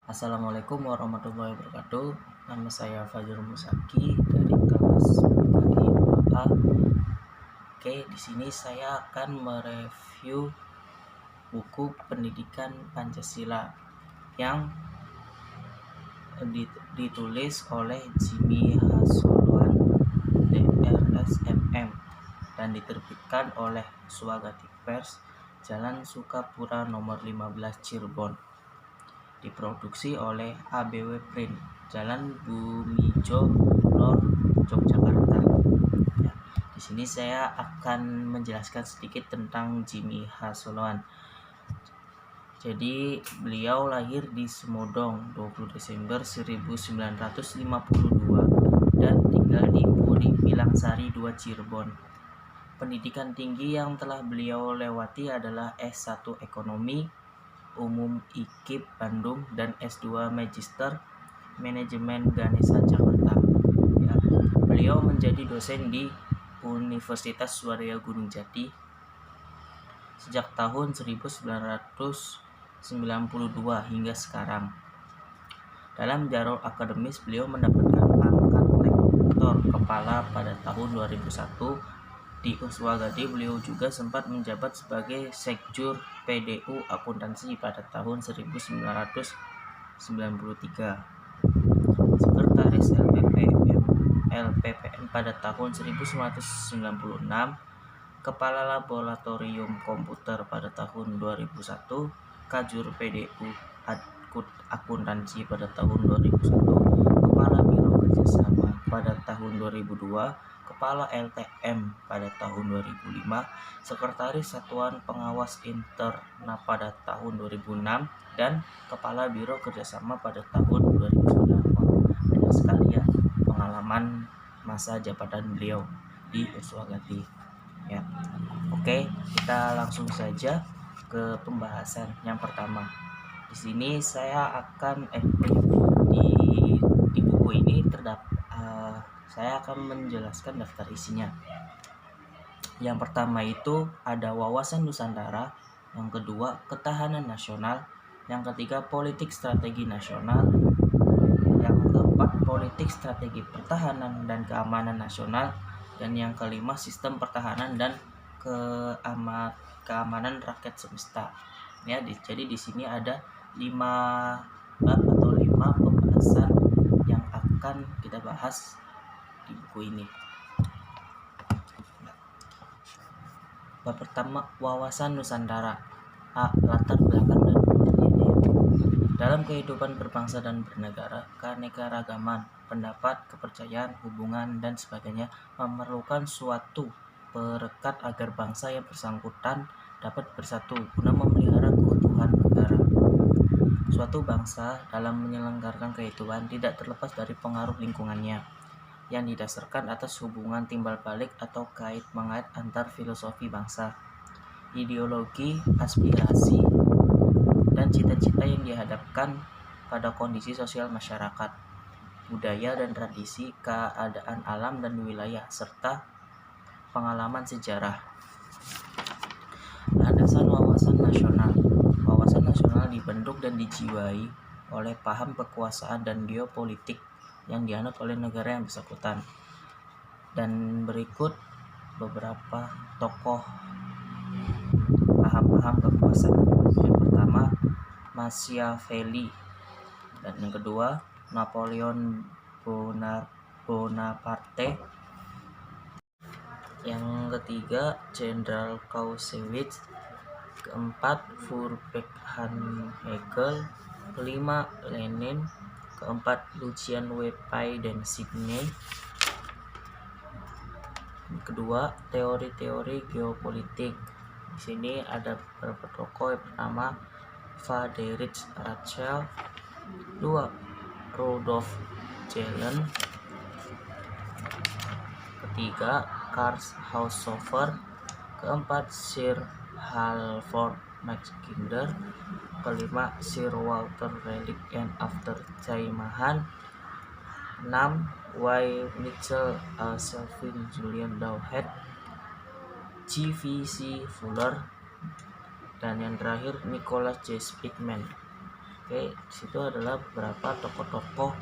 Assalamualaikum warahmatullahi wabarakatuh. Nama saya Fajrul Musaki dari kelas PKI 2A. Oke, di sini saya akan mereview buku pendidikan Pancasila yang ditulis oleh Jimmy Hasuluan DRSMM dan diterbitkan oleh Swagati Pers, Jalan Sukapura nomor 15 Cirebon. Diproduksi oleh ABW Print, Jalan Bumijo Lor, Yogyakarta. Ya, di sini saya akan menjelaskan sedikit tentang Jimmy Hasuluan. Jadi beliau lahir di Sumodong 20 Desember 1952 dan tinggal di Puri Pilangsari 2 Cirebon. Pendidikan tinggi yang telah beliau lewati adalah S1 Ekonomi Umum IKIP Bandung dan S2 Magister Manajemen Ganesha Jakarta. Ya, beliau menjadi dosen di Universitas Swadaya Gunung Jati sejak tahun 1992 hingga sekarang. Dalam jalur akademis beliau mendapatkan pangkat lektor kepala pada tahun 2001. Di Uswagati beliau juga sempat menjabat sebagai Sekjur PDU Akuntansi pada tahun 1993, Sekretaris LPPM pada tahun 1996, Kepala Laboratorium Komputer pada tahun 2001, Kajur PDU Akuntansi pada tahun 2001, Kepala Biro Kerjasama pada tahun 2002, Kepala LTM pada tahun 2005, Sekretaris Satuan Pengawas Interna pada tahun 2006, dan Kepala Biro Kerjasama pada tahun 2009. Banyak sekali ya pengalaman masa jabatan beliau di Uswagati. Ya, oke, kita langsung saja ke pembahasan yang pertama. Di sini saya akan di buku ini saya akan menjelaskan daftar isinya. Yang pertama itu ada wawasan Nusantara, yang kedua ketahanan nasional, yang ketiga politik strategi nasional, yang keempat politik strategi pertahanan dan keamanan nasional, dan yang kelima sistem pertahanan dan keamanan rakyat semesta. Ya, jadi di sini ada 5 bab atau 5 pembahasan yang akan kita bahas di buku ini. Bab pertama, wawasan Nusantara. A. Latar belakang dan pengertiannya. Dalam kehidupan berbangsa dan bernegara, keanekaragaman pendapat, kepercayaan, hubungan, dan sebagainya memerlukan suatu perekat agar bangsa yang bersangkutan dapat bersatu guna memelihara keutuhan negara. Suatu bangsa dalam menyelenggarakan kehidupan tidak terlepas dari pengaruh lingkungannya yang didasarkan atas hubungan timbal balik atau kait-mengait antar filosofi bangsa, ideologi, aspirasi, dan cita-cita yang dihadapkan pada kondisi sosial masyarakat, budaya dan tradisi, keadaan alam dan wilayah, serta pengalaman sejarah. Landasan wawasan nasional. Wawasan nasional dibentuk dan dijiwai oleh paham kekuasaan dan geopolitik yang dianut oleh negara yang bersangkutan. Dan berikut beberapa tokoh paham-paham kekuasaan. Yang pertama, Machiavelli, dan yang kedua Napoleon Bonaparte, yang ketiga Jenderal Clausewitz, keempat Furbeck-Hegel, kelima Lenin, keempat Lucian W. Pye dan Sidney, kedua teori-teori geopolitik. Di sini ada beberapa tokoh. Yang pertama Friedrich Ratzel, dua Rudolf Gehlen, ketiga Karl Haushofer, keempat Sir Halford Mackinder, kelima Sir Walter Raleigh and Arthur Taymahan, 6 Y. Mitchell, Selwyn Julian Dowhead, G.V.C. Fuller, dan yang terakhir Nicholas J. Speakman. Oke, situ adalah beberapa tokoh-tokoh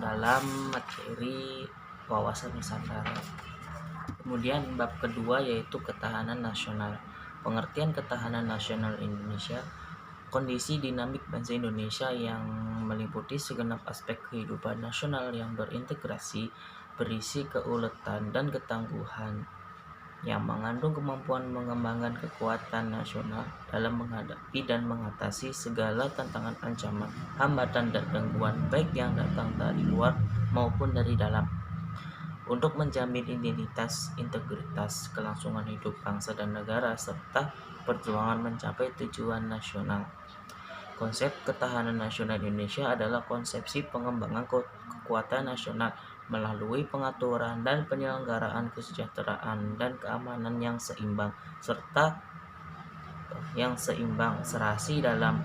dalam materi wawasan Nusantara. Kemudian bab kedua yaitu ketahanan nasional. Pengertian ketahanan nasional Indonesia, kondisi dinamik bangsa Indonesia yang meliputi segenap aspek kehidupan nasional yang berintegrasi, berisi keuletan dan ketangguhan, yang mengandung kemampuan mengembangkan kekuatan nasional dalam menghadapi dan mengatasi segala tantangan, ancaman, hambatan, dan gangguan baik yang datang dari luar maupun dari dalam, untuk menjamin identitas, integritas, kelangsungan hidup bangsa dan negara, serta perjuangan mencapai tujuan nasional. Konsep ketahanan nasional Indonesia adalah konsepsi pengembangan kekuatan nasional melalui pengaturan dan penyelenggaraan kesejahteraan dan keamanan yang seimbang serasi dalam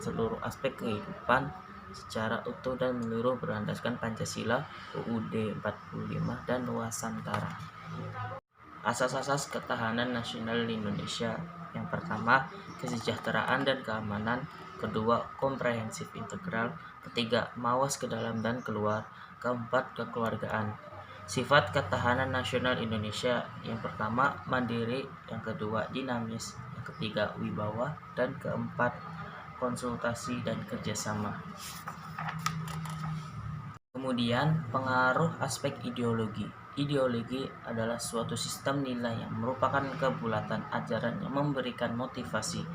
seluruh aspek kehidupan secara utuh dan menyeluruh berlandaskan Pancasila, UUD 45 dan Nusantara. Asas-asas ketahanan nasional Indonesia. Yang pertama, kesejahteraan dan keamanan. Kedua, komprehensif integral. Ketiga, mawas ke dalam dan keluar. Keempat, kekeluargaan. Sifat ketahanan nasional Indonesia. Yang pertama, mandiri. Yang kedua, dinamis. Yang ketiga, wibawa. Dan keempat, konsultasi dan kerjasama. Kemudian, pengaruh aspek ideologi. Ideologi adalah suatu sistem nilai yang merupakan kebulatan ajaran yang memberikan motivasi.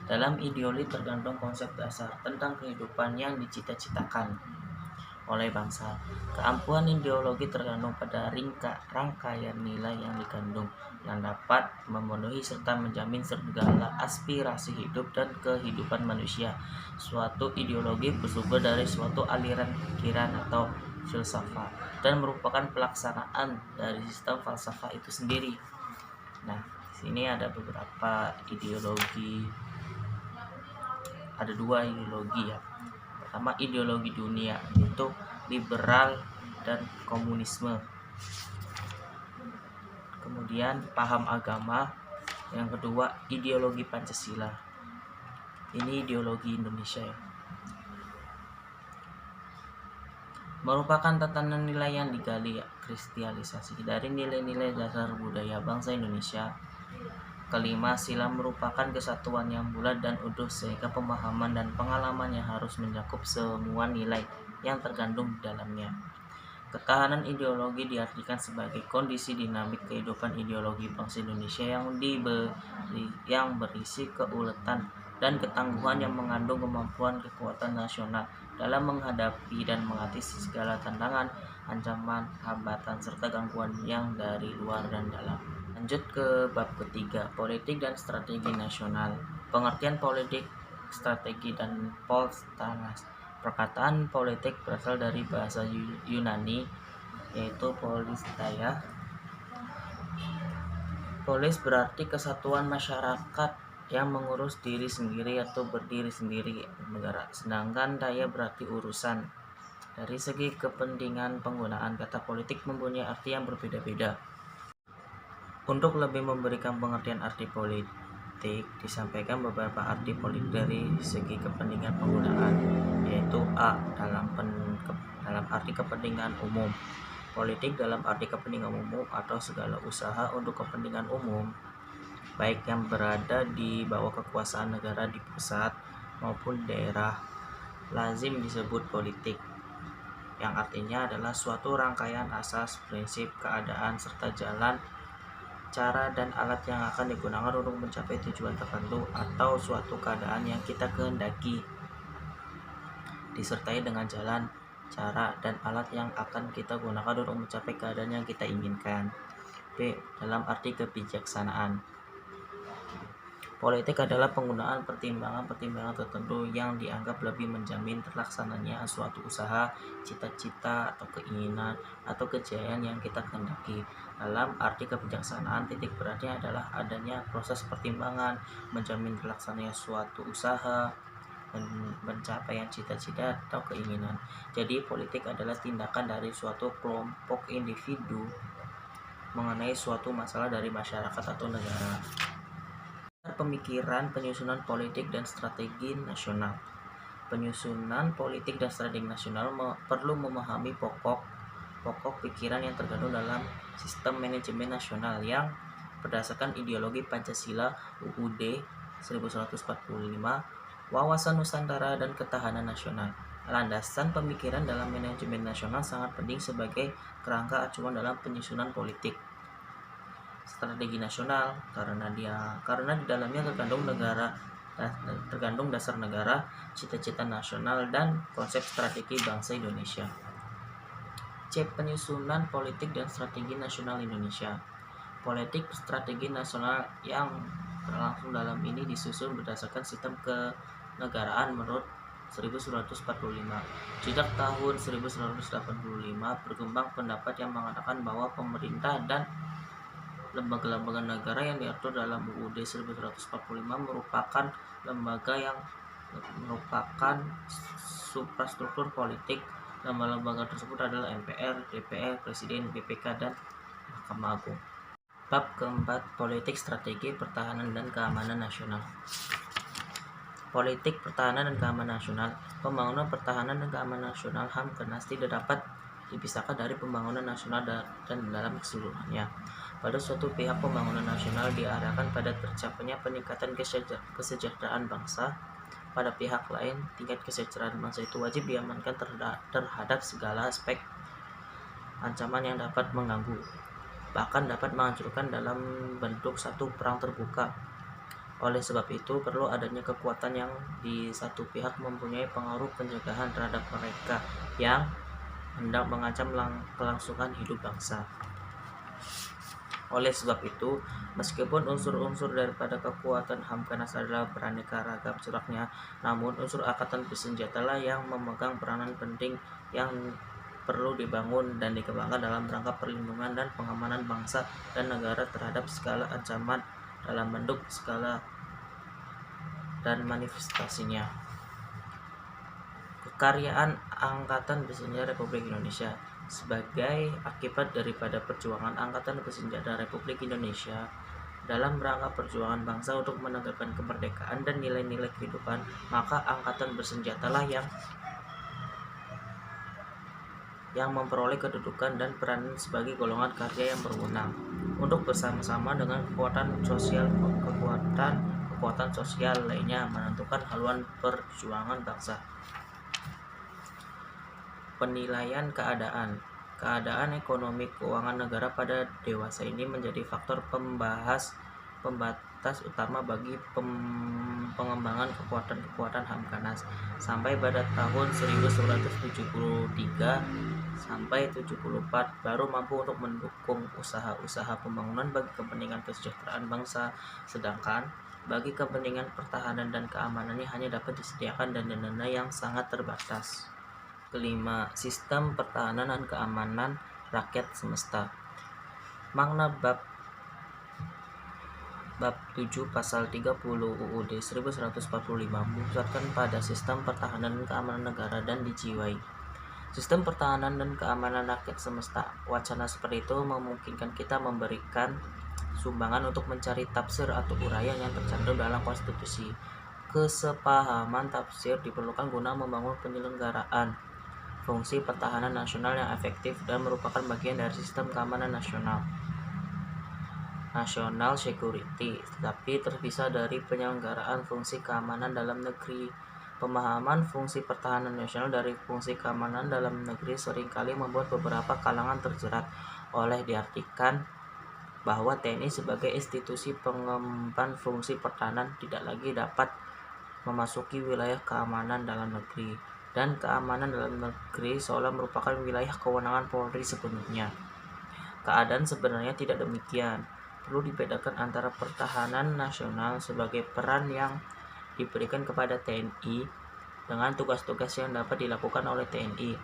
Dalam ideologi tergantung konsep dasar tentang kehidupan yang dicita-citakan oleh bangsa. Keampuhan ideologi tergantung pada rangkaian nilai yang dikandung, yang dapat memenuhi serta menjamin segala aspirasi hidup dan kehidupan manusia. Suatu ideologi bersumber dari suatu aliran pikiran atau filsafat dan merupakan pelaksanaan dari sistem falsafah itu sendiri. Nah, di sini ada beberapa ideologi. Ada dua ideologi ya. Pertama, ideologi dunia, yaitu liberal dan komunisme. Kemudian paham agama. Yang kedua, ideologi Pancasila. Ini ideologi Indonesia ya. Merupakan tatanan nilai yang digali kristialisasi dari nilai-nilai dasar budaya bangsa Indonesia. Kelima, sila merupakan kesatuan yang bulat dan utuh sehingga pemahaman dan pengalamannya harus mencakup semua nilai yang terkandung di dalamnya. Ketahanan ideologi diartikan sebagai kondisi dinamik kehidupan ideologi bangsa Indonesia yang berisi keuletan dan ketangguhan yang mengandung kemampuan kekuatan nasional dalam menghadapi dan mengatasi segala tantangan, ancaman, hambatan, serta gangguan yang dari luar dan dalam. Lanjut ke bab ketiga, politik dan strategi nasional. Pengertian politik, strategi, dan polstanas. Perkataan politik berasal dari bahasa Yunani, yaitu polistaya. Polis berarti kesatuan masyarakat yang mengurus diri sendiri atau berdiri sendiri negara. Sedangkan daya berarti urusan. Dari segi kepentingan penggunaan kata politik mempunyai arti yang berbeda-beda. Untuk lebih memberikan pengertian arti politik, disampaikan beberapa arti politik dari segi kepentingan penggunaan, yaitu A. Dalam arti kepentingan umum. Politik dalam arti kepentingan umum atau segala usaha untuk kepentingan umum, baik yang berada di bawah kekuasaan negara di pusat maupun daerah, lazim disebut politik, yang artinya adalah suatu rangkaian asas, prinsip, keadaan, serta jalan, cara, dan alat yang akan digunakan untuk mencapai tujuan tertentu atau suatu keadaan yang kita kehendaki, disertai dengan jalan, cara, dan alat yang akan kita gunakan untuk mencapai keadaan yang kita inginkan. B. Dalam arti kebijaksanaan. Politik adalah penggunaan pertimbangan-pertimbangan tertentu yang dianggap lebih menjamin terlaksananya suatu usaha, cita-cita, atau keinginan, atau kejayaan yang kita kehendaki. Dalam arti kebijaksanaan, titik beratnya adalah adanya proses pertimbangan, menjamin terlaksananya suatu usaha, dan pencapaian cita-cita atau keinginan. Jadi politik adalah tindakan dari suatu kelompok individu mengenai suatu masalah dari masyarakat atau negara. Pemikiran penyusunan politik dan strategi nasional. Penyusunan politik dan strategi nasional perlu memahami pokok pikiran yang terkandung dalam sistem manajemen nasional yang berdasarkan ideologi Pancasila UUD 1945, wawasan Nusantara dan ketahanan nasional. Landasan pemikiran dalam manajemen nasional sangat penting sebagai kerangka acuan dalam penyusunan politik strategi nasional karena di dalamnya terkandung dasar negara, cita-cita nasional dan konsep strategi bangsa Indonesia. C. Penyusunan politik dan strategi nasional Indonesia. Politik strategi nasional yang terlangsung dalam ini disusun berdasarkan sistem kenegaraan menurut 1945. Sejak tahun 1985 berkembang pendapat yang mengatakan bahwa pemerintah dan lembaga-lembaga negara yang diatur dalam UUD 1945 merupakan lembaga yang merupakan suprastruktur politik. Lembaga-lembaga tersebut adalah MPR, DPR, Presiden, BPK, dan Mahkamah Agung. Bab keempat, politik strategi pertahanan dan keamanan nasional. Politik pertahanan dan keamanan nasional. Pembangunan pertahanan dan keamanan nasional HAMKENAS tidak dapat dipisahkan dari pembangunan nasional dan dalam keseluruhannya. Pada suatu pihak, pembangunan nasional diarahkan pada tercapainya peningkatan kesejahteraan bangsa. Pada pihak lain, tingkat kesejahteraan bangsa itu wajib diamankan terhadap segala aspek ancaman yang dapat mengganggu, bahkan dapat menghancurkan dalam bentuk satu perang terbuka. Oleh sebab itu, perlu adanya kekuatan yang di satu pihak mempunyai pengaruh pencegahan terhadap mereka yang hendak mengancam kelangsungan hidup bangsa. Oleh sebab itu, meskipun unsur-unsur daripada kekuatan HAMKENAS adalah beraneka ragam coraknya, namun unsur angkatan bersenjatalah yang memegang peranan penting yang perlu dibangun dan dikembangkan dalam rangka perlindungan dan pengamanan bangsa dan negara terhadap segala ancaman dalam bentuk skala dan manifestasinya. Kekaryaan Angkatan Bersenjata Republik Indonesia. Sebagai akibat daripada perjuangan Angkatan Bersenjata Republik Indonesia dalam rangka perjuangan bangsa untuk menegakkan kemerdekaan dan nilai-nilai kehidupan, maka Angkatan Bersenjatalah yang memperoleh kedudukan dan peran sebagai golongan karya yang berwenang untuk bersama-sama dengan kekuatan sosial lainnya menentukan haluan perjuangan bangsa. Penilaian keadaan ekonomi keuangan negara pada dewasa ini menjadi faktor pembatas utama bagi pengembangan kekuatan HAMKENAS. Sampai pada tahun 1973 sampai 74 baru mampu untuk mendukung usaha-usaha pembangunan bagi kepentingan kesejahteraan bangsa, sedangkan bagi kepentingan pertahanan dan keamanannya hanya dapat disediakan dana yang sangat terbatas. Kelima, sistem pertahanan dan keamanan rakyat semesta. Makna bab 7 pasal 30 UUD 1945 memusatkan pada sistem pertahanan dan keamanan negara dan dijiwai sistem pertahanan dan keamanan rakyat semesta. Wacana seperti itu memungkinkan kita memberikan sumbangan untuk mencari tafsir atau uraian yang tercantum dalam konstitusi. Kesepahaman tafsir diperlukan guna membangun penyelenggaraan fungsi pertahanan nasional yang efektif dan merupakan bagian dari sistem keamanan nasional security, tetapi terpisah dari penyelenggaraan fungsi keamanan dalam negeri. Pemahaman fungsi pertahanan nasional dari fungsi keamanan dalam negeri seringkali membuat beberapa kalangan terjerat oleh diartikan bahwa TNI sebagai institusi pengemban fungsi pertahanan tidak lagi dapat memasuki wilayah keamanan dalam negeri, dan keamanan dalam negeri seolah merupakan wilayah kewenangan Polri sepenuhnya. Keadaan sebenarnya tidak demikian. Perlu dibedakan antara pertahanan nasional sebagai peran yang diberikan kepada TNI dengan tugas-tugas yang dapat dilakukan oleh TNI.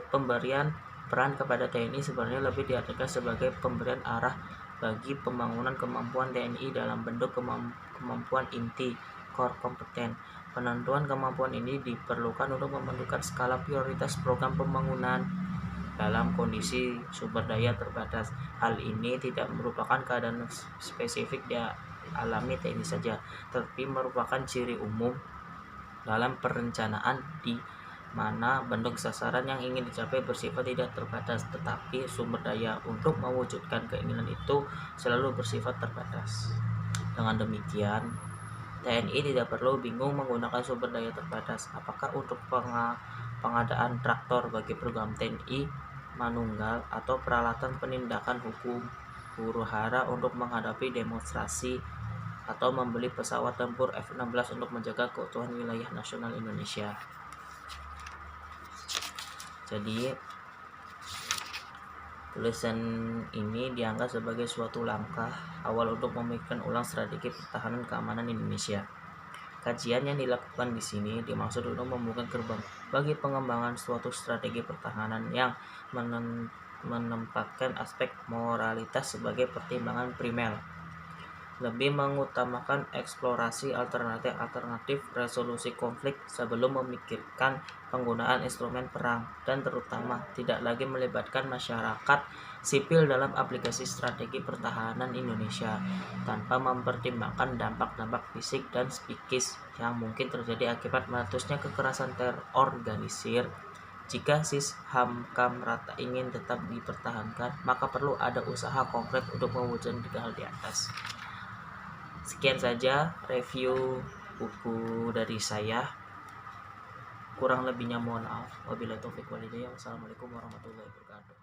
Pemberian peran kepada TNI sebenarnya lebih diartikan sebagai pemberian arah bagi pembangunan kemampuan TNI dalam bentuk kemampuan inti, core kompeten. Penentuan kemampuan ini diperlukan untuk menentukan skala prioritas program pembangunan dalam kondisi sumber daya terbatas. Hal ini tidak merupakan keadaan spesifik alami TNI saja, tetapi merupakan ciri umum dalam perencanaan di mana bentuk sasaran yang ingin dicapai bersifat tidak terbatas, tetapi sumber daya untuk mewujudkan keinginan itu selalu bersifat terbatas. Dengan demikian, TNI tidak perlu bingung menggunakan sumber daya terbatas. Apakah untuk pengadaan traktor bagi program TNI Manunggal atau peralatan penindakan hukum huru-hara untuk menghadapi demonstrasi atau membeli pesawat tempur F-16 untuk menjaga keutuhan wilayah nasional Indonesia. Jadi tulisan ini dianggap sebagai suatu langkah awal untuk memikirkan ulang strategi pertahanan keamanan Indonesia. Kajian yang dilakukan di sini dimaksud untuk membuka gerbang bagi pengembangan suatu strategi pertahanan yang menempatkan aspek moralitas sebagai pertimbangan primer, lebih mengutamakan eksplorasi alternatif resolusi konflik sebelum memikirkan penggunaan instrumen perang, dan terutama tidak lagi melibatkan masyarakat sipil dalam aplikasi strategi pertahanan Indonesia tanpa mempertimbangkan dampak-dampak fisik dan psikis yang mungkin terjadi akibat meletusnya kekerasan terorganisir. Jika HAMKAM rata ingin tetap dipertahankan, maka perlu ada usaha konkret untuk mewujudkan 3 hal di atas. Sekian saja review buku dari saya. Kurang lebihnya mohon maaf. Wabillahi taufiq walhidayah. Wassalamualaikum warahmatullahi wabarakatuh.